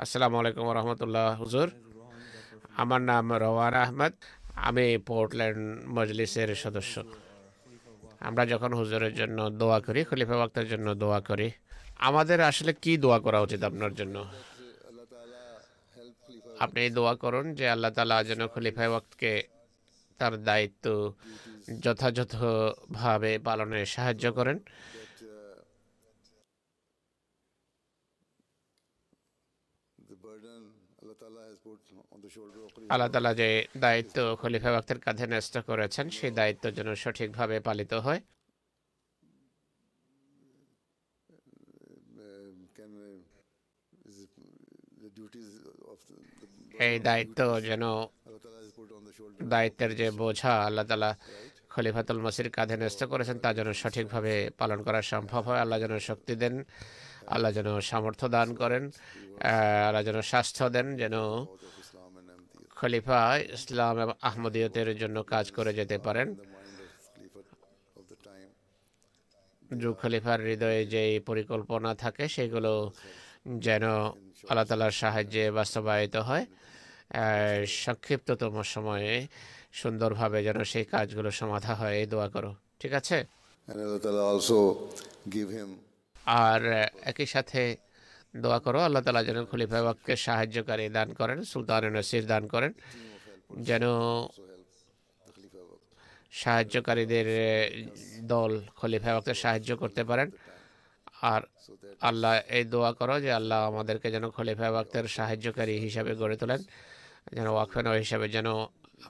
আসসালামু আলাইকুম রহমতুল্লাহ। হুজুর, আমার নাম রওয়ান আহমদ। আমি পোর্টল্যান্ড মজলিসের সদস্য। আমরা যখন হুজুরের জন্য দোয়া করি, খলিফা ওয়াক্তের জন্য দোয়া করি, আমাদের আসলে কি দোয়া করা উচিত আপনার জন্য? আপনি দোয়া করুন যে আল্লাহ তাআলা যেন খলিফা ওয়াক্তকে তার দায়িত্ব যথাযথভাবে পালনে সাহায্য করেন। আল্লাহ তাআলা যে দায়িত্ব খলিফা ওয়াক্তের কাঁধে ন্যস্ত করেছেন, সেই দায়িত্ব যেন সঠিকভাবে পালিত হয়। এই দায়িত্ব যেন, দায়িত্বের যে বোঝা আল্লাহ তাআলা খলিফাতুল মসির কাঁধে ন্যস্ত করেছেন, তা যেন সঠিকভাবে পালন করা সম্ভব হয়। আল্লাহ যেন শক্তি দেন, আল্লাহ যেন সামর্থ্য দান করেন, আল্লাহ যেন স্বাস্থ্য দেন, যেন খলিফা ইসলাম এবং আহমদিয়তের জন্য কাজ করে যেতে পারেন। যুগ খলিফার হৃদয়ে যে পরিকল্পনা থাকে, সেগুলো যেন আল্লাহ তাআলার সাহায্যে বাস্তবায়িত হয়। সংক্ষিপ্ততম সময়ে সুন্দরভাবে যেন সেই কাজগুলো সমাধা হয়, এই দোয়া করো। ঠিক আছে? আর একই সাথে দোয়া করো আল্লাহ তাআলা যেন খলিফা ওয়াক্তকে সাহায্যকারী দান করেন, সুলতান নসির দান করেন, যেন সাহায্যকারীদের দল খলিফা ওয়াক্তকে সাহায্য করতে পারেন। আর আল্লাহ এই দোয়া করো যে আল্লাহ আমাদেরকে যেন খলিফা ওয়াক্তের সাহায্যকারী হিসাবে গড়ে তোলেন, যেন ওয়াকফেন হিসাবে যেন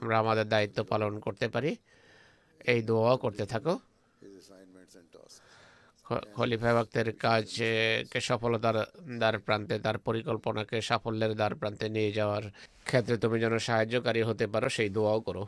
আমরা আমাদের দায়িত্ব পালন করতে পারি। এই দোয়াও করতে থাকো। খলিফা ওয়াক্তের কাজকে সফলতার দ্বার প্রান্তে, তার পরিকল্পনাকে সাফল্যের দ্বার প্রান্তে নিয়ে যাওয়ার ক্ষেত্রে তুমি যেন সাহায্যকারী হতে পারো, সেই দোয়াও করো।